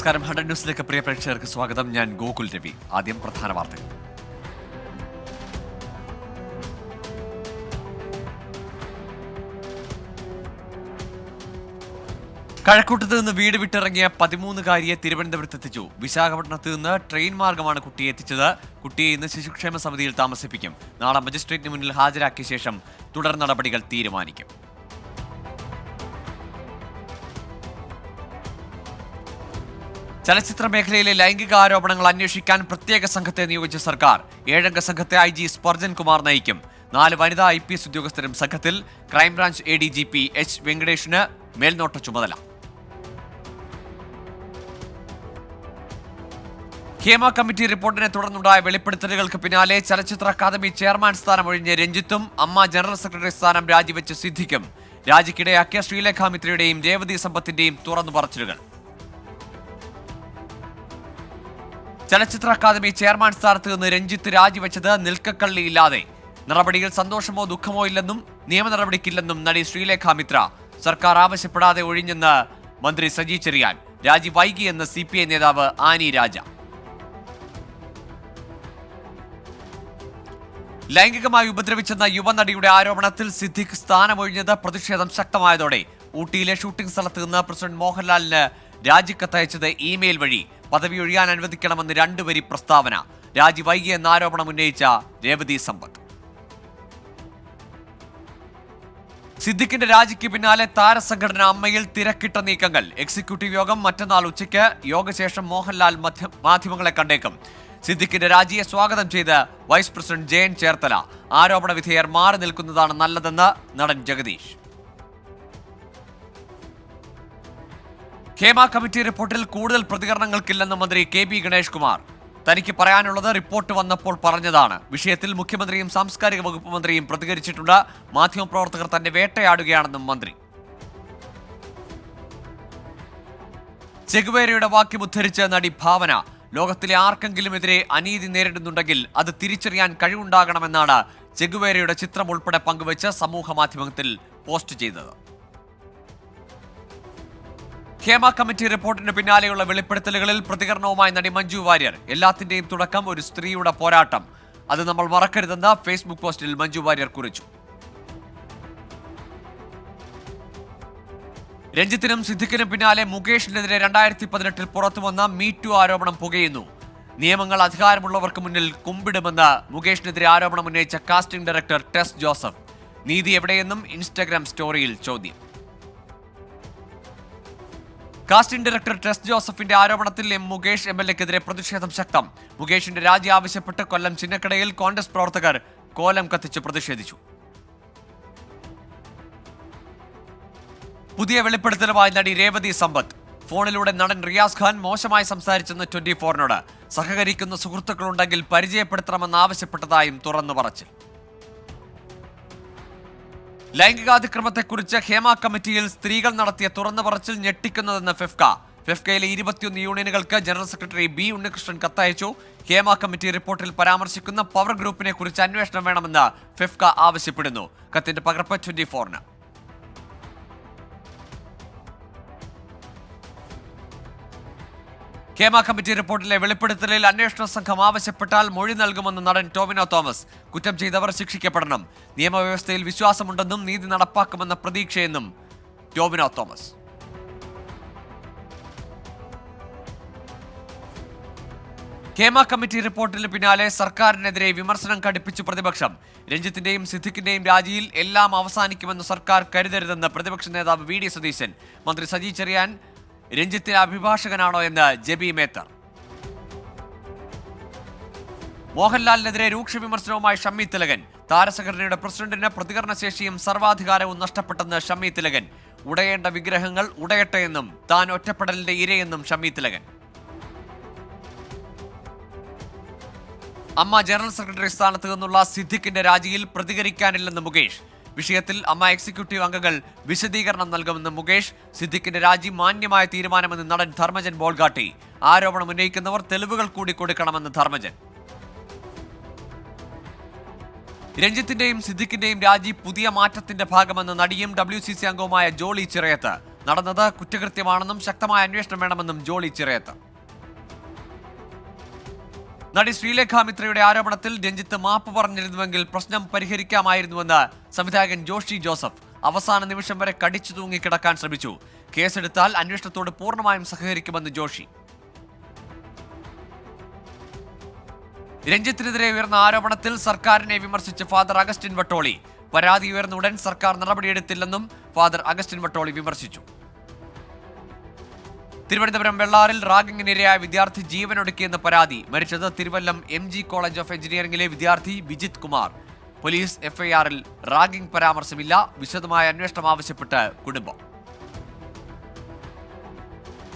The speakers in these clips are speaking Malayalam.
നമസ്കാരം. 100 ന്യൂസിലേക്ക് പ്രിയ പ്രേക്ഷകർക്ക് സ്വാഗതം. ഞാൻ ഗോകുൽ രവി. ആദ്യം പ്രധാന വാർത്തകൾ. കഴക്കൂട്ടത്ത് നിന്ന് വീട് വിട്ടിറങ്ങിയ 13-കാരിയെ തിരുവനന്തപുരത്ത് എത്തിച്ചു. വിശാഖപട്ടണത്ത് നിന്ന് ട്രെയിൻ മാർഗമാണ് കുട്ടിയെ എത്തിച്ചത്. കുട്ടിയെ ഇന്ന് ശിശുക്ഷേമ സമിതിയിൽ താമസിപ്പിക്കും. നാളെ മജിസ്ട്രേറ്റിന് മുന്നിൽ ഹാജരാക്കിയ ശേഷം തുടർ നടപടികൾ തീരുമാനിക്കും. ചലച്ചിത്ര മേഖലയിലെ ലൈംഗിക ആരോപണങ്ങൾ അന്വേഷിക്കാൻ പ്രത്യേക സംഘത്തെ നിയോഗിച്ച സർക്കാർ. 7-അംഗ സംഘത്തെ IG സ്പർജൻ കുമാർ നയിക്കും. 4 വനിതാ IPS ഉദ്യോഗസ്ഥരും സംഘത്തിൽ. ക്രൈംബ്രാഞ്ച് ADGP H വെങ്കടേഷിന് മേൽനോട്ട ചുമതല. ഹേമ കമ്മിറ്റി റിപ്പോർട്ടിനെ തുടർന്നുണ്ടായ വെളിപ്പെടുത്തലുകൾക്ക് പിന്നാലെ ചലച്ചിത്ര അക്കാദമി ചെയർമാൻ സ്ഥാനം ഒഴിഞ്ഞ് രഞ്ജിത്തും അമ്മ ജനറൽ സെക്രട്ടറി സ്ഥാനം രാജിവെച്ച് സിദ്ദിഖും. രാജിക്കിടയാക്കിയ ശ്രീലേഖ മിത്രയുടെയും രേവതി സമ്പത്തിന്റെയും തുറന്നു പറച്ചിലുകൾ. ചലച്ചിത്ര അക്കാദമി ചെയർമാൻ സ്ഥാനത്ത് നിന്ന് രഞ്ജിത്ത് രാജിവെച്ചത് നിൽക്കക്കള്ളിയില്ലാതെ. നടപടിയിൽ സന്തോഷമോ ദുഃഖമോ ഇല്ലെന്നും നിയമ നടപടിക്കില്ലെന്നും നടി ശ്രീലേഖ മിത്ര. സർക്കാർ ആവശ്യപ്പെടാതെ ഒഴിഞ്ഞെന്ന് മന്ത്രി സജി ചെറിയാൻ. രാജി വൈകിയെന്ന് CPI നേതാവ് ആനി രാജ. ലൈംഗികമായി ഉപദ്രവിച്ചെന്ന യുവനടിയുടെ ആരോപണത്തിൽ സിദ്ദിഖ് സ്ഥാനമൊഴിഞ്ഞത് പ്രതിഷേധം ശക്തമായതോടെ ഊട്ടിയിലെ ഷൂട്ടിംഗ് സ്ഥലത്ത് നിന്ന് പ്രസിഡന്റ് മോഹൻലാലിന് രാജിക്കത്തയച്ചത് ഇമെയിൽ വഴി. പദവി ഒഴിയാൻ അനുവദിക്കണമെന്ന് 2 വരി പ്രസ്താവന. രാജി വൈകിയെന്ന ആരോപണം ഉന്നയിച്ച രേവതി സമ്പത്ത്. സിദ്ദിഖിന്റെ രാജിക്ക് പിന്നാലെ താരസംഘടന അമ്മയിൽ തിരക്കിട്ട നീക്കങ്ങൾ. എക്സിക്യൂട്ടീവ് യോഗം മറ്റന്നാൾ ഉച്ചയ്ക്ക്. യോഗശേഷം മോഹൻലാൽ മാധ്യമങ്ങളെ കണ്ടേക്കും. സിദ്ദിഖിന്റെ രാജിയെ സ്വാഗതം ചെയ്ത് വൈസ് പ്രസിഡന്റ് ജയൻ ചേർത്തല. ആരോപണ വിധേയർ മാറി നിൽക്കുന്നതാണ് നല്ലതെന്ന് നടൻ ജഗദീഷ്. ഹേമ കമ്മിറ്റി റിപ്പോർട്ടിൽ കൂടുതൽ പ്രതികരണങ്ങൾക്കില്ലെന്ന് മന്ത്രി KB ഗണേഷ് കുമാർ. തനിക്ക് പറയാനുള്ളത് റിപ്പോർട്ട് വന്നപ്പോൾ പറഞ്ഞതാണ്. വിഷയത്തിൽ മുഖ്യമന്ത്രിയും സാംസ്കാരിക വകുപ്പ് മന്ത്രിയും പ്രതികരിച്ചിട്ടുണ്ട്. മാധ്യമപ്രവർത്തകർ തന്നെ വേട്ടയാടുകയാണെന്നും മന്ത്രി. ചെഗുവേരയുടെ വാക്യം ഉദ്ധരിച്ച് നടി ഭാവന. ലോകത്തിലെ ആർക്കെങ്കിലുമെതിരെ അനീതി നേരിടുന്നുണ്ടെങ്കിൽ അത് തിരിച്ചറിയാൻ കഴിവുണ്ടാകണമെന്നാണ് ചെഗുവേരയുടെ ചിത്രം ഉൾപ്പെടെ പങ്കുവച്ച് സമൂഹ മാധ്യമത്തിൽ പോസ്റ്റ് ചെയ്തത്. ഹേമ കമ്മിറ്റി റിപ്പോർട്ടിന് പിന്നാലെയുള്ള വെളിപ്പെടുത്തലുകളിൽ പ്രതികരണവുമായി നടി മഞ്ജു വാര്യർ. എല്ലാത്തിന്റെയും തുടക്കം ഒരു സ്ത്രീയുടെ പോരാട്ടം, അത് നമ്മൾ മറക്കരുതെന്ന് ഫേസ്ബുക്ക് പോസ്റ്റിൽ മഞ്ജു വാര്യർ കുറിച്ചു. രഞ്ജിത്തിനും സിദ്ദിഖിനും പിന്നാലെ മുകേഷിനെതിരെ 2018 പുറത്തുവന്ന മീറ്റു ആരോപണം പുകയുന്നു. നിയമങ്ങൾ അധികാരമുള്ളവർക്ക് മുന്നിൽ കുമ്പിടുമെന്ന് മുകേഷിനെതിരെ ആരോപണം ഉന്നയിച്ച കാസ്റ്റിംഗ് ഡയറക്ടർ ടെസ് ജോസഫ്. നീതി എവിടെയെന്നും ഇൻസ്റ്റഗ്രാം സ്റ്റോറിയിൽ ചോദ്യം. കാസ്റ്റിംഗ് ഡയറക്ടർ ടെസ് ജോസഫിന്റെ ആരോപണത്തിൽ മുകേഷ് MLA-ക്കെതിരെ പ്രതിഷേധം ശക്തം. മുകേഷിന്റെ രാജി ആവശ്യപ്പെട്ട് കൊല്ലം ചിന്നക്കടയിൽ കോൺഗ്രസ് പ്രവർത്തകർ കോലം കത്തിച്ച് പ്രതിഷേധിച്ചു. പുതിയ വെളിപ്പെടുത്തലുമായി നടി രേവതി സമ്പത്ത്. ഫോണിലൂടെ നടൻ റിയാസ് ഖാൻ മോശമായി സംസാരിച്ചെന്ന് 24-നോട്. സഹകരിക്കുന്ന സുഹൃത്തുക്കളുണ്ടെങ്കിൽ പരിചയപ്പെടുത്തണമെന്ന് ആവശ്യപ്പെട്ടതായും തുറന്നു പറച്ചിൽ. ലൈംഗികാതിക്രമത്തെക്കുറിച്ച് ഹേമ കമ്മിറ്റിയിൽ സ്ത്രീകൾ നടത്തിയ തുറന്നു പറച്ചിൽ ഞെട്ടിക്കുന്നതെന്ന് ഫെഫ്കയിലെ 21 യൂണിയനുകർക്ക് ജനറൽ സെക്രട്ടറി B ഉണ്ണികൃഷ്ണൻ കത്തയച്ചു. ഹേമ കമ്മിറ്റി റിപ്പോർട്ടിൽ പരാമർശിക്കുന്ന പവർ ഗ്രൂപ്പിനെ കുറിച്ച് അന്വേഷണം വേണമെന്ന് ഫെഫ്ക ആവശ്യപ്പെടുന്നു. കത്തിന്റെ പകർപ്പ് 24-ന്. ഹേമ കമ്മിറ്റി റിപ്പോർട്ടിലെ വെളിപ്പെടുത്തലിൽ അന്വേഷണ സംഘം ആവശ്യപ്പെട്ടാൽ മൊഴി നൽകുമെന്ന് നടൻ ടോവിനോ തോമസ്. കുറ്റം ചെയ്തവർ ശിക്ഷിക്കപ്പെടണം. നിയമവ്യവസ്ഥയിൽ വിശ്വാസമുണ്ടെന്നും നീതി നടപ്പാക്കുമെന്ന പ്രതീക്ഷയെന്നും ടോവിനോ തോമസ്. ഹേമ കമ്മിറ്റി റിപ്പോർട്ടിന് പിന്നാലെ സർക്കാരിനെതിരെ വിമർശനം കടുപ്പിച്ചു പ്രതിപക്ഷം. രഞ്ജിത്തിന്റെയും സിദ്ദിഖിന്റെയും രാജിയിൽ എല്ലാം അവസാനിക്കുമെന്ന് സർക്കാർ കരുതരുതെന്ന് പ്രതിപക്ഷ നേതാവ് VD സതീശൻ. മന്ത്രി സജി ചെറിയാൻ രഞ്ജിത്തിന് അഭിഭാഷകനാണോ എന്ന് ജെബി മേത്തർ. മോഹൻലാലിനെതിരെ രൂക്ഷ വിമർശനവുമായി ഷമ്മി തിലകൻ. താരസംഘടനയുടെ പ്രസിഡന്റിന് പ്രതികരണശേഷിയും സർവാധികാരവും നഷ്ടപ്പെട്ടെന്ന് ഷമ്മി തിലകൻ. ഉടയേണ്ട വിഗ്രഹങ്ങൾ ഉടയട്ടെ എന്നും താൻ ഒറ്റപ്പെടലിന്റെ ഇരയെന്നും ഷമ്മി തിലകൻ. അമ്മ ജനറൽ സെക്രട്ടറി സ്ഥാനത്ത് നിന്നുള്ള സിദ്ദിഖിന്റെ രാജിയിൽ പ്രതികരിക്കാനില്ലെന്ന് മുകേഷ്. വിഷയത്തിൽ അമ്മ എക്സിക്യൂട്ടീവ് അംഗങ്ങൾ വിശദീകരണം നൽകുമെന്ന് മുകേഷ്. സിദ്ദിഖിന്റെ രാജി മാന്യമായ തീരുമാനമെന്ന് നടൻ ധർമ്മജൻ ബോൾഗാട്ടി. ആരോപണം ഉന്നയിക്കുന്നവർ തെളിവുകൾ കൂടി കൊടുക്കണമെന്ന് ധർമ്മജൻ. രഞ്ജിത്തിന്റെയും സിദ്ദിഖിന്റെയും രാജി പുതിയ മാറ്റത്തിന്റെ ഭാഗമെന്ന് നടിയും WCC അംഗവുമായ ജോളി ചിറയത്ത്. നടന്നത് കുറ്റകൃത്യമാണെന്നും ശക്തമായ അന്വേഷണം വേണമെന്നും ജോളി ചിറയത്ത്. നടി ശ്രീലേഖ മിത്രയുടെ ആരോപണത്തിൽ രഞ്ജിത്ത് മാപ്പ് പറഞ്ഞിരുന്നുവെങ്കിൽ പ്രശ്നം പരിഹരിക്കാമായിരുന്നുവെന്ന് സംവിധായകൻ ജോഷി ജോസഫ്. അവസാന നിമിഷം വരെ കടിച്ചു തൂങ്ങിക്കിടക്കാൻ ശ്രമിച്ചു. കേസെടുത്താൽ അന്വേഷണത്തോട് പൂർണ്ണമായും സഹകരിക്കുമെന്ന് ജോഷി. രഞ്ജിത്തിനെതിരെ ഉയർന്ന ആരോപണത്തിൽ സർക്കാരിനെ വിമർശിച്ച് ഫാദർ അഗസ്റ്റിൻ വട്ടോളി. പരാതി ഉയർന്ന ഉടൻ സർക്കാർ നടപടിയെടുത്തില്ലെന്നും ഫാദർ അഗസ്റ്റിൻ വട്ടോളി വിമർശിച്ചു. തിരുവനന്തപുരം വെള്ളാറിൽ റാഗിങ്ങിനിരയായ വിദ്യാർത്ഥി ജീവനൊടുക്കിയെന്ന പരാതി. മരിച്ചത് തിരുവല്ലം MG കോളേജ് ഓഫ് എഞ്ചിനീയറിംഗിലെ വിദ്യാർത്ഥി വിജിത് കുമാർ. പോലീസ് FIRൽ റാഗിംഗ് പരാമർശമില്ല. വിശദമായ അന്വേഷണം ആവശ്യപ്പെട്ട് കുടുംബം.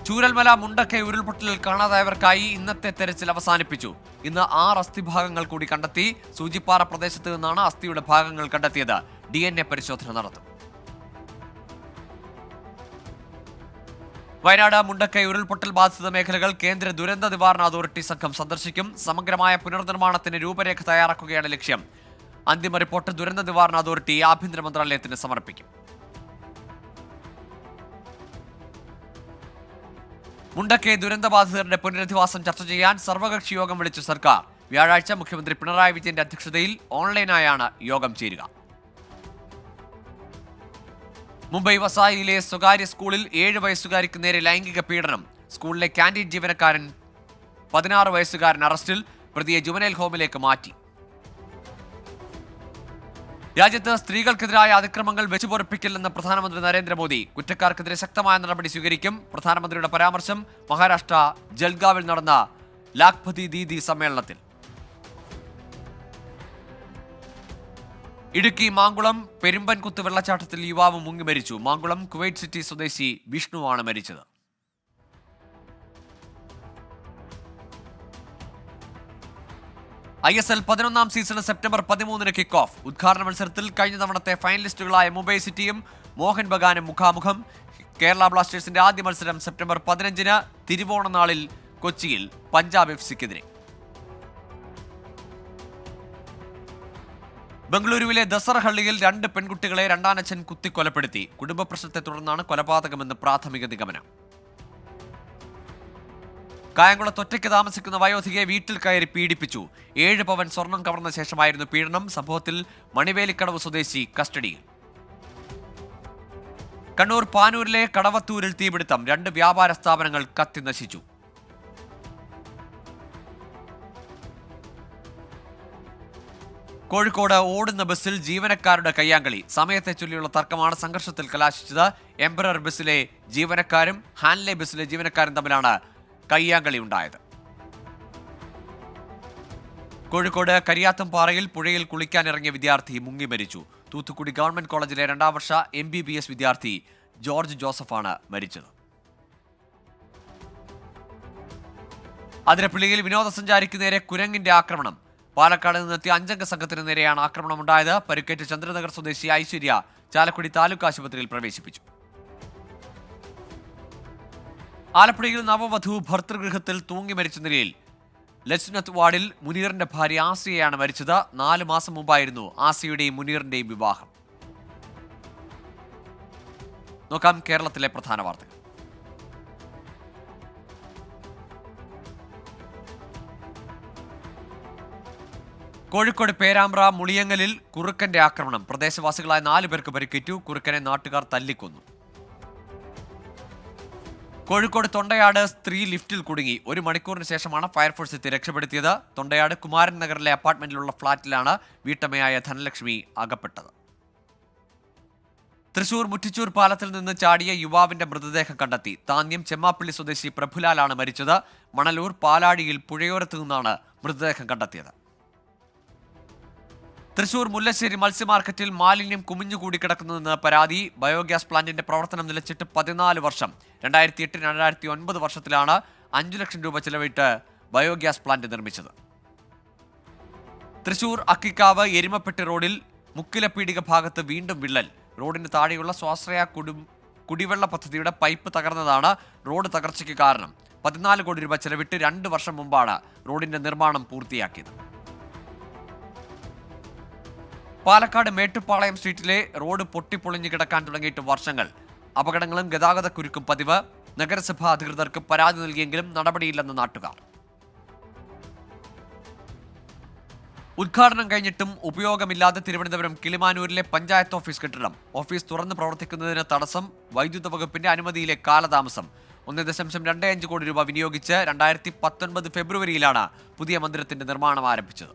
ചൂരൽമല മുണ്ടക്കൈ ഉരുൾപൊട്ടലിൽ കാണാതായവർക്കായി ഇന്നത്തെ തെരച്ചിൽ അവസാനിപ്പിച്ചു. ഇന്ന് 6 അസ്ഥിഭാഗങ്ങൾ കൂടി കണ്ടെത്തി. സൂചിപ്പാറ പ്രദേശത്ത് നിന്നാണ് അസ്ഥിയുടെ ഭാഗങ്ങൾ കണ്ടെത്തിയത്. DNA പരിശോധന നടത്തും. വയനാട് മുണ്ടക്കൈ ഉരുൾപൊട്ടൽ ബാധിത മേഖലകൾ കേന്ദ്ര ദുരന്ത നിവാരണ അതോറിറ്റി സംഘം സന്ദർശിക്കും. സമഗ്രമായ പുനർനിർമ്മാണത്തിന് രൂപരേഖ തയ്യാറാക്കുകയാണ് ലക്ഷ്യം. അന്തിമ റിപ്പോർട്ട് ദുരന്ത നിവാരണ അതോറിറ്റി ആഭ്യന്തര മന്ത്രാലയത്തിന് സമർപ്പിക്കും. മുണ്ടക്കൈ ദുരന്തബാധിതരുടെ പുനരധിവാസം ചർച്ച ചെയ്യാൻ സർവകക്ഷി യോഗം വിളിച്ചു സർക്കാർ. വ്യാഴാഴ്ച മുഖ്യമന്ത്രി പിണറായി വിജയന്റെ അധ്യക്ഷതയിൽ ഓൺലൈനായാണ് യോഗം ചേരുക. മുംബൈ വസായിയിലെ സ്വകാര്യ സ്കൂളിൽ 7 വയസ്സുകാരിക്ക് നേരെ ലൈംഗിക പീഡനം. സ്കൂളിലെ ക്യാന്റീൻ ജീവനക്കാരൻ 16 വയസ്സുകാരൻ അറസ്റ്റിൽ. പ്രതിയെ ജുവനൈൽ ഹോമിലേക്ക് മാറ്റി. രാജ്യത്ത് സ്ത്രീകൾക്കെതിരായ അതിക്രമങ്ങൾ വെച്ചുപൊറിപ്പിക്കില്ലെന്ന് പ്രധാനമന്ത്രി നരേന്ദ്രമോദി. കുറ്റക്കാർക്കെതിരെ ശക്തമായ നടപടി സ്വീകരിക്കും. പ്രധാനമന്ത്രിയുടെ പരാമർശം മഹാരാഷ്ട്ര ജൽഗാവിൽ നടന്ന ലാഖ്പതി ദീദി സമ്മേളനത്തിൽ. ഇടുക്കി മാങ്കുളം പെരുമ്പൻകുത്ത് വെള്ളച്ചാട്ടത്തിൽ യുവാവ് മുങ്ങി മരിച്ചു. മാങ്കുളം കുവൈറ്റ് സിറ്റി സ്വദേശി വിഷ്ണുവാണ് മരിച്ചത്. ISL 11ാം സീസൺ സെപ്റ്റംബർ 13-ന് കിക്ക് ഓഫ്. ഉദ്ഘാടന മത്സരത്തിൽ കഴിഞ്ഞ തവണത്തെ ഫൈനലിസ്റ്റുകളായ മുംബൈ സിറ്റിയും മോഹൻ ബഗാനും മുഖാമുഖം. കേരള ബ്ലാസ്റ്റേഴ്സിന്റെ ആദ്യ മത്സരം സെപ്റ്റംബർ 15-ന് തിരുവോണനാളിൽ കൊച്ചിയിൽ പഞ്ചാബ് FCക്കെതിരെ. ബംഗളൂരുവിലെ ദസറഹള്ളിയിൽ 2 പെൺകുട്ടികളെ രണ്ടാനച്ഛൻ കുത്തിക്കൊലപ്പെടുത്തി. കുടുംബ പ്രശ്നത്തെ തുടർന്നാണ് കൊലപാതകമെന്ന് പ്രാഥമിക നിഗമനം. കായംകുളത്ത് ഒറ്റയ്ക്ക് താമസിക്കുന്ന വയോധികയെ വീട്ടിൽ കയറി പീഡിപ്പിച്ചു. 7 പവൻ സ്വർണം കവർന്ന ശേഷമായിരുന്നു പീഡനം. സംഭവത്തിൽ മണിവേലിക്കടവ് സ്വദേശി കസ്റ്റഡിയിൽ. കണ്ണൂർ പാനൂരിലെ കടവത്തൂരിൽ തീപിടുത്തം. 2 വ്യാപാര സ്ഥാപനങ്ങൾ കത്തി നശിച്ചു. കോഴിക്കോട് ഓടുന്ന ബസ്സിൽ ജീവനക്കാരുടെ കയ്യാങ്കളി. സമയത്തെ ചൊല്ലിയുള്ള തർക്കമാണ് സംഘർഷത്തിൽ കലാശിച്ചത്. എംപറർ ബസ്സിലെ ജീവനക്കാരും ഹാൻലെ ബസ്സിലെ ജീവനക്കാരും തമ്മിലാണ് കയ്യാങ്കളി ഉണ്ടായത്. കോഴിക്കോട് കരിയാത്തംപാറയിൽ പുഴയിൽ കുളിക്കാനിറങ്ങിയ വിദ്യാർത്ഥി മുങ്ങി മരിച്ചു. തൂത്തുക്കുടി ഗവൺമെന്റ് കോളേജിലെ 2ാം വർഷ MBBS വിദ്യാർത്ഥി ജോർജ് ജോസഫാണ് മരിച്ചത്. അതിരപ്പള്ളിയിൽ വിനോദസഞ്ചാരിക്ക് നേരെ കുരങ്ങിന്റെ ആക്രമണം. പാലക്കാട് നിന്നെത്തിയ 5-അംഗ സംഘത്തിന് നേരെയാണ് ആക്രമണമുണ്ടായത്. പരിക്കേറ്റ് ചന്ദ്രനഗർ സ്വദേശി ഐശ്വര്യ ചാലക്കുടി താലൂക്ക് ആശുപത്രിയിൽ പ്രവേശിപ്പിച്ചു. ആലപ്പുഴയിൽ നവവധു ഭർതൃഗൃഹത്തിൽ തൂങ്ങി മരിച്ച നിലയിൽ ലജ്നത്ത് വാർഡിൽ മുനീറിന്റെ ഭാര്യ ആസിയയാണ് മരിച്ചത്. 4 മാസം മുമ്പായിരുന്നു ആസിയയുടെയും മുനീറിന്റെയും വിവാഹം. നോക്കാം കേരളത്തിലെ പ്രധാന വാർത്തകൾ. കോഴിക്കോട് പേരാമ്പ്ര മുളിയങ്ങലിൽ കുറുക്കന്റെ ആക്രമണം. പ്രദേശവാസികളായ 4 പേർക്ക് പരിക്കേറ്റു. കുറുക്കനെ നാട്ടുകാർ തല്ലിക്കൊന്നു. കോഴിക്കോട് തൊണ്ടയാട് സ്ത്രീ ലിഫ്റ്റിൽ കുടുങ്ങി. 1 മണിക്കൂറിന് ശേഷമാണ് ഫയർഫോഴ്സ് എത്തി രക്ഷപ്പെടുത്തിയത്. തൊണ്ടയാട് കുമാരൻ നഗറിലെ അപ്പാർട്ട്മെന്റിലുള്ള ഫ്ളാറ്റിലാണ് വീട്ടമ്മയായ ധനലക്ഷ്മി അകപ്പെട്ടത്. തൃശൂർ മുറ്റിച്ചൂർ പാലത്തിൽ നിന്ന് ചാടിയ യുവാവിന്റെ മൃതദേഹം കണ്ടെത്തി. താന്യം ചെമ്മാപ്പള്ളി സ്വദേശി പ്രഭുലാലാണ് മരിച്ചത്. മണലൂർ പാലാടിയിൽ പുഴയോരത്തു നിന്നാണ് മൃതദേഹം കണ്ടെത്തിയത്. തൃശൂർ മുല്ലശ്ശേരി മത്സ്യമാർക്കറ്റിൽ മാലിന്യം കുമിഞ്ഞുകൂടി കിടക്കുന്നതെന്ന് പരാതി. ബയോഗ്യാസ് പ്ലാന്റിന്റെ പ്രവർത്തനം നിലച്ചിട്ട് 14 വർഷം. 2008-2009 വർഷത്തിലാണ് 5 ലക്ഷം രൂപ ചെലവിട്ട് ബയോഗ്യാസ് പ്ലാന്റ് നിർമ്മിച്ചത്. തൃശൂർ അക്കിക്കാവ് എരുമപ്പെട്ടി റോഡിൽ മുക്കിലപ്പീടിക ഭാഗത്ത് വീണ്ടും വിള്ളൽ. റോഡിന് താഴെയുള്ള സ്വാശ്രയ കുടിവെള്ള പദ്ധതിയുടെ പൈപ്പ് തകർന്നതാണ് റോഡ് തകർച്ചയ്ക്ക് കാരണം. 14 കോടി രൂപ ചെലവിട്ട് 2 വർഷം മുമ്പാണ് റോഡിന്റെ നിർമ്മാണം പൂർത്തിയാക്കിയത്. പാലക്കാട് മേട്ടുപ്പാളയം സ്ട്രീറ്റിലെ റോഡ് പൊട്ടിപ്പൊളിഞ്ഞു കിടക്കാൻ തുടങ്ങിയിട്ട് വർഷങ്ങൾ. അപകടങ്ങളും ഗതാഗതക്കുരുക്കും പതിവ്. നഗരസഭാ അധികൃതർക്ക് പരാതി നൽകിയെങ്കിലും നടപടിയില്ലെന്ന് നാട്ടുകാർ. ഉദ്ഘാടനം കഴിഞ്ഞിട്ടും ഉപയോഗമില്ലാതെ തിരുവനന്തപുരം കിളിമാനൂരിലെ പഞ്ചായത്ത് ഓഫീസ് കെട്ടിടം. ഓഫീസ് തുറന്ന് പ്രവർത്തിക്കുന്നതിന് തടസ്സം. വൈദ്യുത വകുപ്പിന്റെ അനുമതിയിലെ കാലതാമസം. 1.25 കോടി രൂപ വിനിയോഗിച്ച് 2019 ഫെബ്രുവരിയിലാണ് പുതിയ മന്ദിരത്തിന്റെ നിർമ്മാണം ആരംഭിച്ചത്.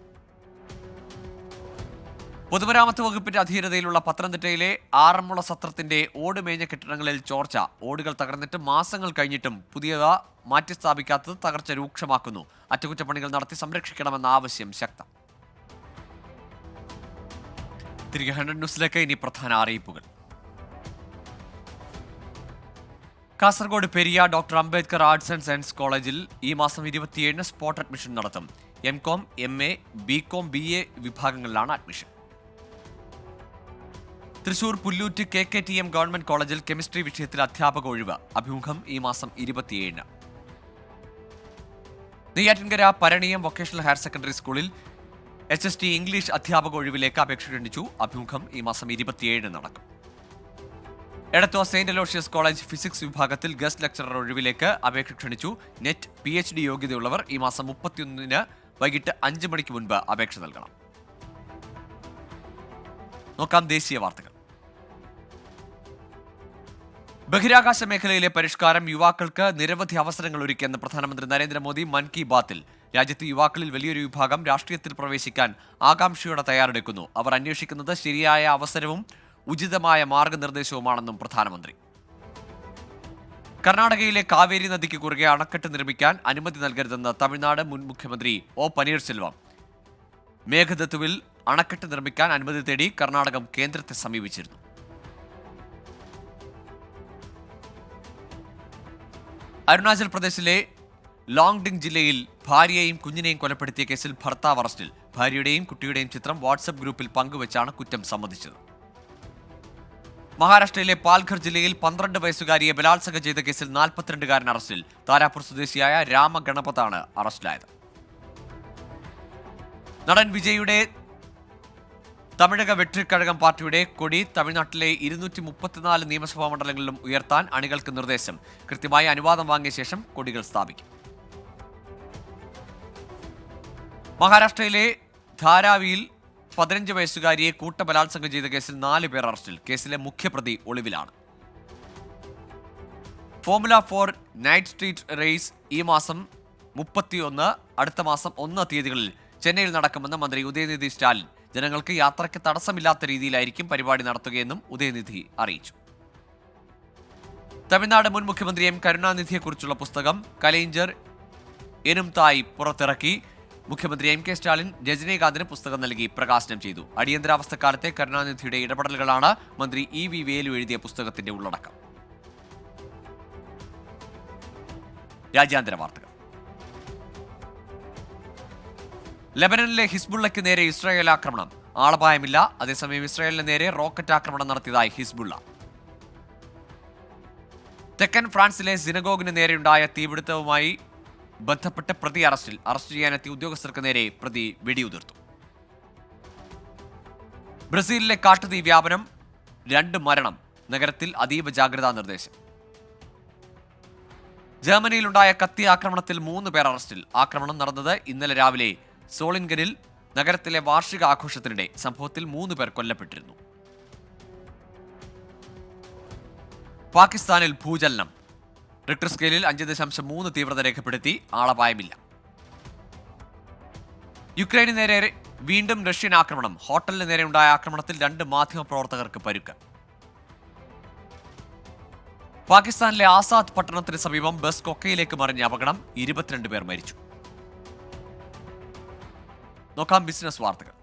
പൊതുമരാമത്ത് വകുപ്പിന്റെ അധീനതയിലുള്ള പത്തനംതിട്ടയിലെ ആറന്മുള സത്രത്തിന്റെ ഓട് മേഞ്ഞ കെട്ടിടങ്ങളിൽ ചോർച്ച. ഓടുകൾ തകർന്നിട്ട് മാസങ്ങൾ കഴിഞ്ഞിട്ടും പുതിയവ മാറ്റിസ്ഥാപിക്കാത്തത് തകർച്ച രൂക്ഷമാക്കുന്നു. അറ്റകുറ്റപ്പണികൾ നടത്തി സംരക്ഷിക്കണമെന്ന ആവശ്യം ശക്തം. തിരികെ 100 ന്യൂസിലേക്ക്. ഇനി പ്രധാന അറിയിപ്പുകൾ. Kasaragod Periya doctor Ambedkar arts and science കോളേജിൽ ഈ മാസം 27 സ്പോട്ട് അഡ്മിഷൻ നടത്തും. MCom, MA, BCom, BA വിഭാഗങ്ങളിലാണ് admission. Thrissur Pullut KKTM government കോളേജിൽ കെമിസ്ട്രി വിഷയത്തിൽ അധ്യാപക ഒഴിവ്. അഭിമുഖം ഈ മാസം 27. Neyyattinkara Paraniyam vocational higher secondary സ്കൂളിൽ HST ഇംഗ്ലീഷ് അധ്യാപക ഒഴിവിലേക്ക് അപേക്ഷ ക്ഷണിച്ചു. അഭിമുഖം ഈ മാസം 27 നടക്കും. Edathua Saint Aloysius college physics വിഭാഗത്തിൽ ഗസ്റ്റ് ലെക്ചറർ ഒഴിവിലേക്ക് അപേക്ഷ ക്ഷണിച്ചു. നെറ്റ് PhD യോഗ്യതയുള്ളവർ ഈ മാസം 31 വൈകിട്ട് 5 മണിക്ക് മുൻപ് അപേക്ഷ നൽകണം. നോക്കാം ദേശീയ വാർത്തകൾ. ബഹിരാകാശ മേഖലയിലെ പരിഷ്കാരം യുവാക്കൾക്ക് നിരവധി അവസരങ്ങൾ ഒരുക്കിയെന്ന് പ്രധാനമന്ത്രി നരേന്ദ്രമോദി മൻ കി ബാത്തിൽ. രാജ്യത്തെ യുവാക്കളിൽ വലിയൊരു വിഭാഗം രാഷ്ട്രീയത്തിൽ പ്രവേശിക്കാൻ ആകാംക്ഷയോടെ തയ്യാറെടുക്കുന്നു. അവർ അന്വേഷിക്കുന്നത് ശരിയായ അവസരവും ഉചിതമായ മാർഗനിർദ്ദേശവുമാണെന്നും പ്രധാനമന്ത്രി. കർണാടകയിലെ കാവേരി നദിക്ക് കുറുകെ അണക്കെട്ട് നിർമ്മിക്കാൻ അനുമതി നൽകരുതെന്ന് തമിഴ്നാട് മുൻ മുഖ്യമന്ത്രി ഒ പനീർസെൽവം. മേഘദത്തുവിൽ അണക്കെട്ട് നിർമ്മിക്കാൻ അനുമതി തേടി കർണാടകം കേന്ദ്രത്തെ സമീപിച്ചിരുന്നു. അരുണാചൽ പ്രദേശിലെ ലോങ്ഡിംഗ് ജില്ലയിൽ ഭാര്യയെയും കുഞ്ഞിനെയും കൊലപ്പെടുത്തിയ കേസിൽ ഭർത്താവ് അറസ്റ്റിൽ. ഭാര്യയുടെയും കുട്ടിയുടെയും ചിത്രം വാട്സ്ആപ്പ് ഗ്രൂപ്പിൽ പങ്കുവച്ചാണ് കുറ്റം സമ്മതിച്ചത്. മഹാരാഷ്ട്രയിലെ പാൽഘർ ജില്ലയിൽ 12 വയസ്സുകാരിയെ ബലാത്സംഗം ചെയ്ത കേസിൽ 42-കാരൻ അറസ്റ്റിൽ. താരാപൂർ സ്വദേശിയായ രാമഗണപതാണ് അറസ്റ്റിലായത്. നടൻ വിജയുടെ തമിഴക വെട്രിക്കഴകം പാർട്ടിയുടെ കൊടി തമിഴ്നാട്ടിലെ 234 നിയമസഭാ മണ്ഡലങ്ങളിലും ഉയർത്താൻ അണികൾക്ക് നിർദ്ദേശം. കൃത്യമായി അനുവാദം വാങ്ങിയ ശേഷം കൊടികൾ സ്ഥാപിക്കും. മഹാരാഷ്ട്രയിലെ ധാരാവിയിൽ 15 വയസ്സുകാരിയെ കൂട്ടബലാത്സംഗം ചെയ്ത കേസിൽ 4 പേർ അറസ്റ്റിൽ. കേസിലെ മുഖ്യപ്രതി ഒളിവിലാണ്. ഫോർമുല 4 നൈറ്റ് സ്ട്രീറ്റ് റേസ് ഈ മാസം 31, അടുത്ത മാസം 1 തീയതികളിൽ ചെന്നൈയിൽ നടക്കുമെന്ന് മന്ത്രി ഉദയനിധി സ്റ്റാലിൻ. ജനങ്ങൾക്ക് യാത്രയ്ക്ക് തടസ്സമില്ലാത്ത രീതിയിലായിരിക്കും പരിപാടി നടത്തുകയെന്നും ഉദയനിധി അറിയിച്ചു. തമിഴ്നാട് മുൻ മുഖ്യമന്ത്രി M കരുണാനിധിയെക്കുറിച്ചുള്ള പുസ്തകം കലൈഞ്ചർ എനും തായ് പുറത്തിറക്കി. മുഖ്യമന്ത്രി MK സ്റ്റാലിൻ രജനീകാന്തിന് പുസ്തകം നൽകി പ്രകാശനം ചെയ്തു. അടിയന്തരാവസ്ഥക്കാലത്തെ കരുണാനിധിയുടെ ഇടപെടലുകളാണ് മന്ത്രി EV വേലു എഴുതിയ പുസ്തകത്തിന്റെ ഉള്ളടക്കം. രാജ്യാന്തര വാർത്തകൾ. ലെബനനിലെ ഹിസ്ബുള്ളയ്ക്ക് നേരെ ഇസ്രായേൽ ആക്രമണം. ആളപായമില്ല. അതേസമയം ഇസ്രായേലിന് നേരെ റോക്കറ്റ് ആക്രമണം നടത്തിയതായി ഹിസ്ബുള്ള. തെക്കൻ ഫ്രാൻസിലെ സിനഗോഗിന് നേരെയുണ്ടായ തീപിടുത്തവുമായി ബന്ധപ്പെട്ട് പ്രതി അറസ്റ്റിൽ. അറസ്റ്റ് ചെയ്യാനെത്തിയ ഉദ്യോഗസ്ഥർക്ക് നേരെ പ്രതി വെടിയുതിർത്തു. ബ്രസീലിലെ കാട്ടുതീ വ്യാപനം, 2 മരണം. നഗരത്തിൽ അതീവ ജാഗ്രതാ നിർദ്ദേശം. ജർമ്മനിയിലുണ്ടായ കത്തി ആക്രമണത്തിൽ 3 പേർ അറസ്റ്റിൽ. ആക്രമണം നടന്നത് ഇന്നലെ രാവിലെ സോളിൻഗനിൽ നഗരത്തിലെ വാർഷിക ആഘോഷത്തിനിടെ. സംഭവത്തിൽ 3 പേർ കൊല്ലപ്പെട്ടിരുന്നു. പാകിസ്ഥാനിൽ ഭൂചലനം. റിക്ടർ സ്കെയിലിൽ 5.3 തീവ്രത രേഖപ്പെടുത്തി. ആളപായമില്ല. യുക്രൈന് നേരെ വീണ്ടും റഷ്യൻ ആക്രമണം. ഹോട്ടലിന് നേരെയുണ്ടായ ആക്രമണത്തിൽ 2 മാധ്യമപ്രവർത്തകർക്ക് പരുക്ക്. പാകിസ്ഥാനിലെ ആസാദ് പട്ടണത്തിന് സമീപം ബസ് കൊക്കയിലേക്ക് മറിഞ്ഞ അപകടം. 22 പേർ മരിച്ചു. നോക്കാം ബിസിനസ് വാർത്തകൾ.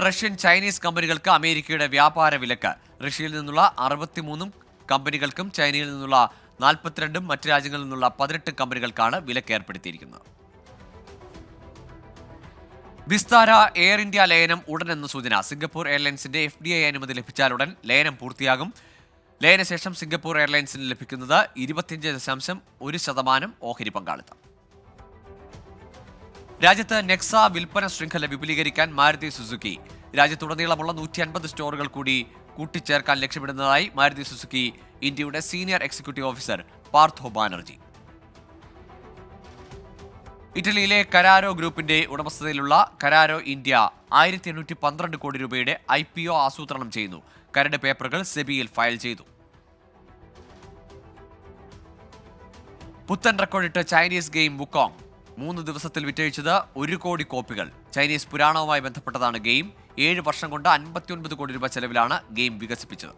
റഷ്യൻ ചൈനീസ് കമ്പനികൾക്ക് അമേരിക്കയുടെ വ്യാപാര വിലക്ക്. റഷ്യയിൽ നിന്നുള്ള 63 കമ്പനികൾക്കും ചൈനയിൽ നിന്നുള്ള 42 മറ്റ് രാജ്യങ്ങളിൽ നിന്നുള്ള 18 കമ്പനികൾക്കാണ് വിലക്ക് ഏർപ്പെടുത്തിയിരിക്കുന്നത്. വിസ്താര എയർ ഇന്ത്യ ലയനം ഉടനെന്ന് സൂചന. സിംഗപ്പൂർ എയർലൈൻസിന്റെ FDI അനുമതി ലഭിച്ചാലുടൻ ലയനം പൂർത്തിയാകും. ലയനശേഷം സിംഗപ്പൂർ എയർലൈൻസിന് ലഭിക്കുന്നത് 25.1% ഓഹരി പങ്കാളിത്തം. രാജ്യത്ത് നെക്സ വിൽപ്പന ശൃംഖല വിപുലീകരിക്കാൻ മാരുതി സുസുക്കി. രാജ്യത്തുടനീളമുള്ള 150 സ്റ്റോറുകൾ കൂടി കൂട്ടിച്ചേർക്കാൻ ലക്ഷ്യമിടുന്നതായി മാരുതി സുസുക്കി ഇന്ത്യയുടെ സീനിയർ എക്സിക്യൂട്ടീവ് ഓഫീസർ പാർത്ഥോ ബാനർജി. ഇറ്റലിയിലെ കരാരോ ഗ്രൂപ്പിന്റെ ഉടമസ്ഥതയിലുള്ള കരാരോ ഇന്ത്യ 1812 കോടി രൂപയുടെ IPO ആസൂത്രണം ചെയ്യുന്നു. കരട് പേപ്പറുകൾ സെബിയിൽ ഫയൽ ചെയ്തു. പുത്തൻ റെക്കോർഡിട്ട് ചൈനീസ് ഗെയിം വുക്കോങ്. 3 ദിവസത്തിൽ വിറ്റഴിച്ചത് 1 കോടി കോപ്പികൾ. ചൈനീസ് പുരാണവുമായി ബന്ധപ്പെട്ടതാണ് ഗെയിം. 7 വർഷം കൊണ്ട് 59 കോടി രൂപ ചെലവിലാണ് ഗെയിം വികസിപ്പിച്ചത്.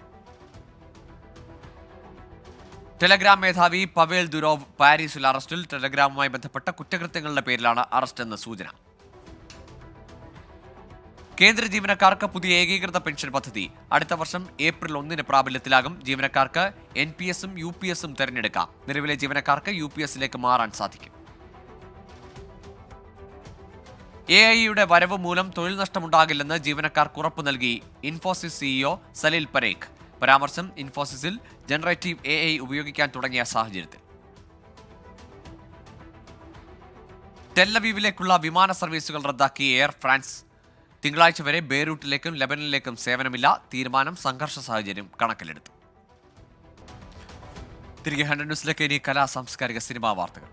ടെലഗ്രാം മേധാവി പവേൽ ദുരോവ് പാരീസിൽ അറസ്റ്റിൽ. ടെലഗ്രാമുമായി ബന്ധപ്പെട്ട കുറ്റകൃത്യങ്ങളുടെ പേരിലാണ് അറസ്റ്റ് എന്ന് സൂചന. കേന്ദ്ര ജീവനക്കാർക്ക് പുതിയ ഏകീകൃത പെൻഷൻ പദ്ധതി അടുത്ത വർഷം ഏപ്രിൽ 1 പ്രാബല്യത്തിലാകും. ജീവനക്കാർക്ക് NPS-ഉം UPS-ഉം തിരഞ്ഞെടുക്കാം. നിലവിലെ ജീവനക്കാർക്ക് UPS-ലേക്ക് മാറാൻ സാധിക്കും. AI-യുടെ വരവ് മൂലം തൊഴിൽ നഷ്ടമുണ്ടാകില്ലെന്ന് ജീവനക്കാർക്ക് ഉറപ്പു നൽകി ഇൻഫോസിസ് CEO സലിൽ പരേഖ്. പരാമർശം ഇൻഫോസിസിൽ ജനറേറ്റീവ് AI ഉപയോഗിക്കാൻ തുടങ്ങിയ സാഹചര്യത്തിൽ. ടെല്ലവീവിലേക്കുള്ള വിമാന സർവീസുകൾ റദ്ദാക്കി എയർ ഫ്രാൻസ്. തിങ്കളാഴ്ച വരെ ബെയ്റൂട്ടിലേക്കും ലെബനനിലേക്കും സേവനമില്ല. തീരുമാനം സംഘർഷ സാഹചര്യം കണക്കിലെടുത്തു. തിരികെ 100 ന്യൂസിലേക്ക്. ഇനി കലാ സാംസ്കാരിക സിനിമാ വാർത്തകൾ.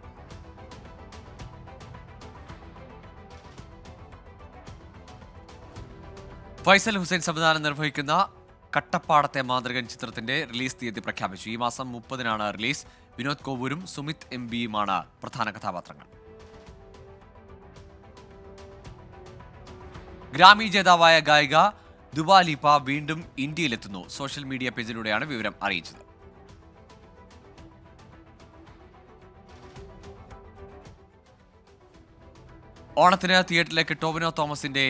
ഫൈസൽ ഹുസൈൻ സംവിധാനം നിർവഹിക്കുന്ന കട്ടപ്പാടത്തെ മാതൃകൻ ചിത്രത്തിന്റെ റിലീസ് തീയതി പ്രഖ്യാപിച്ചു. ഈ മാസം 30-നാണ് റിലീസ്. വിനോദ് കോവൂരും സുമിത് MBയുമാണ് പ്രധാന കഥാപാത്രങ്ങൾ. ഗ്രാമി ജേതാവായ ഗായിക ദുവാ ലിപ വീണ്ടും ഇന്ത്യയിലെത്തുന്നു. സോഷ്യൽ മീഡിയ പേജിലൂടെയാണ് വിവരം അറിയിച്ചത്. ഓണത്തിന് തിയേറ്ററിലേക്ക് ടോവിനോ തോമസിന്റെ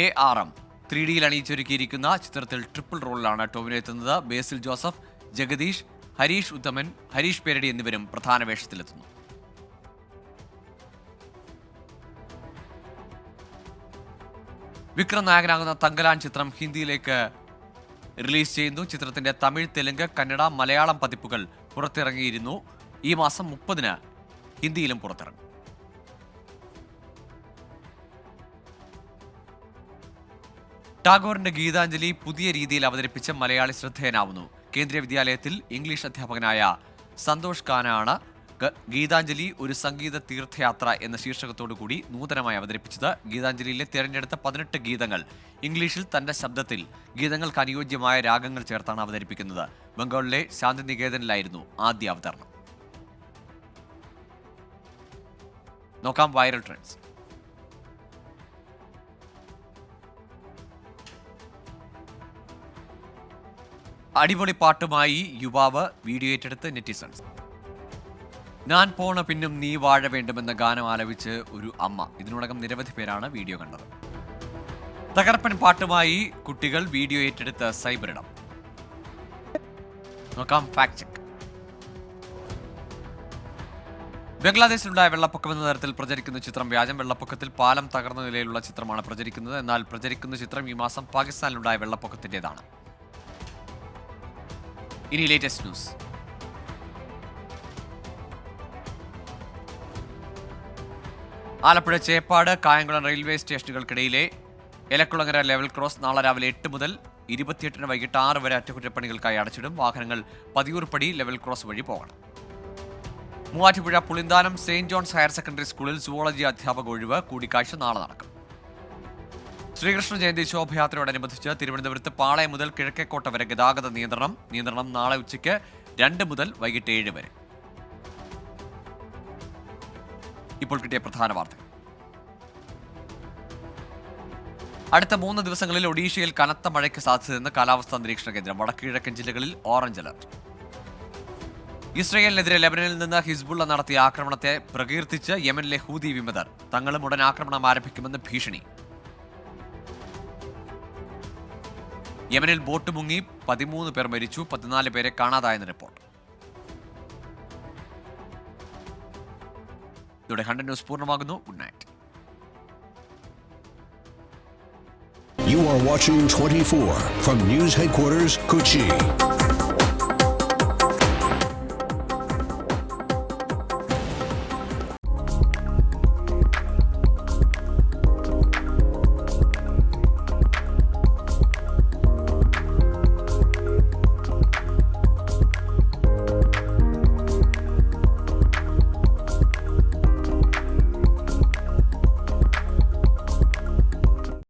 ARM 3Dയിൽ അണിയിച്ചൊരുക്കിയിരിക്കുന്ന ചിത്രത്തിൽ ട്രിപ്പിൾ റോളിലാണ് ടോവിനോ എത്തുന്നത്. ബേസിൽ ജോസഫ്, ജഗദീഷ്, ഹരീഷ് ഉത്തമൻ, ഹരീഷ് പേരടി എന്നിവരും പ്രധാന വേഷത്തിലെത്തുന്നു. വിക്രം നായകനാകുന്ന തങ്കലാൻ ചിത്രം ഹിന്ദിയിലേക്ക് റിലീസ് ചെയ്യുന്നു. ചിത്രത്തിന്റെ തമിഴ്, തെലുങ്ക്, കന്നഡ, മലയാളം പതിപ്പുകൾ പുറത്തിറങ്ങിയിരുന്നു. ഈ മാസം 30-ന് ഹിന്ദിയിലും പുറത്തിറങ്ങും. ടാഗോറിന്റെ ഗീതാഞ്ജലി പുതിയ രീതിയിൽ അവതരിപ്പിച്ച് മലയാളി ശ്രദ്ധേയനാവുന്നു. കേന്ദ്രീയ വിദ്യാലയത്തിൽ ഇംഗ്ലീഷ് അധ്യാപകനായ സന്തോഷ് ഖാനാണ് ഗീതാഞ്ജലി ഒരു സംഗീത തീർത്ഥയാത്ര എന്ന ശീർഷകത്തോടുകൂടി നൂതനമായി അവതരിപ്പിച്ചത്. ഗീതാഞ്ജലിയിലെ തിരഞ്ഞെടുത്ത 18 ഗീതങ്ങൾ ഇംഗ്ലീഷിൽ തന്റെ ശബ്ദത്തിൽ ഗീതങ്ങൾക്ക് അനുയോജ്യമായ രാഗങ്ങൾ ചേർത്താണ് അവതരിപ്പിക്കുന്നത്. ബംഗാളിലെ ശാന്തിനികേതനിലായിരുന്നു ആദ്യ അവതരണം. നോക്കാം വൈറൽ ട്രെൻഡ്സ്. അടിപൊളി പാട്ടുമായി യുവാവ് വീഡിയോ ഏറ്റെടുത്ത് നെറ്റിസൺസ്. ഞാൻ പോണ പിന്നും നീ വാഴ വേണ്ടുമെന്ന ഗാനം ആലപിച്ച് ഒരു അമ്മ. ഇതിനോടകം നിരവധി പേരാണ് വീഡിയോ കണ്ടത്. തകർപ്പൻ പാട്ടുമായി കുട്ടികൾ വീഡിയോ ഏറ്റെടുത്ത് സൈബറിടം. നോക്കാം ഫാക്ട് ചെക്ക്. ബംഗ്ലാദേശിലുണ്ടായ വെള്ളപ്പൊക്കം എന്ന തരത്തിൽ പ്രചരിക്കുന്ന ചിത്രം വ്യാജം. വെള്ളപ്പൊക്കത്തിൽ പാലം തകർന്ന നിലയിലുള്ള ചിത്രമാണ് പ്രചരിക്കുന്നത്. എന്നാൽ പ്രചരിക്കുന്ന ചിത്രം ഈ മാസം പാകിസ്ഥാനിലുണ്ടായ വെള്ളപ്പൊക്കത്തിൻ്റെതാണ്. ഇനി latest news. Alappuzha Cheppad Kayamkulam railway സ്റ്റേഷനുകൾക്കിടയിലെ എലക്കുളങ്ങര ലെവൽ ക്രോസ് നാളെ രാവിലെ 8 മുതൽ 28-ന് വൈകിട്ട് 6 വരെ അറ്റകുറ്റപ്പണികൾക്കായി അടച്ചിടും. വാഹനങ്ങൾ പതിയൂർപ്പടി ലെവൽ ക്രോസ് വഴി പോകണം. Muvattupuzha Pulinthanam Saint John's higher secondary സ്കൂളിൽ സുവോളജി അധ്യാപക ഒഴിവ് കൂടിക്കാഴ്ച നാളെ നടക്കും. ശ്രീകൃഷ്ണ ജയന്തി ശോഭയാത്രയോടനുബന്ധിച്ച് തിരുവനന്തപുരത്ത് പാളയം മുതൽ കിഴക്കേക്കോട്ട വരെ ഗതാഗത നിയന്ത്രണം നാളെ ഉച്ചയ്ക്ക് 2 മുതൽ വൈകിട്ട് 7 വരെ. ഇപ്പോൾ കിട്ടിയ പ്രധാന വാർത്തകൾ. അടുത്ത 3 ദിവസങ്ങളിൽ ഒഡീഷയിൽ കനത്ത മഴയ്ക്ക് സാധ്യതയെന്ന് കാലാവസ്ഥാ നിരീക്ഷണ കേന്ദ്രം. വടക്ക് കിഴക്കൻ ജില്ലകളിൽ ഓറഞ്ച് അലർട്ട്. ഇസ്രയേലിനെതിരെ ലെബനനിൽ നിന്ന് ഹിസ്ബുള്ള നടത്തിയ ആക്രമണത്തെ പ്രകീർത്തിച്ച് യമനിലെ ഹൂതി വിമതർ. തങ്ങളും ഉടൻ ആക്രമണം ആരംഭിക്കുമെന്ന് ഭീഷണി. യമനിൽ ബോട്ട് മുങ്ങി 13 പേർ മരിച്ചു, 14 പേരെ കാണാതായെന്ന് റിപ്പോർട്ട്. ഇതോടെ 100 ന്യൂസ് പൂർണ്ണമാകുന്നു. Good night. You are watching 24 from News Headquarters, Kochi.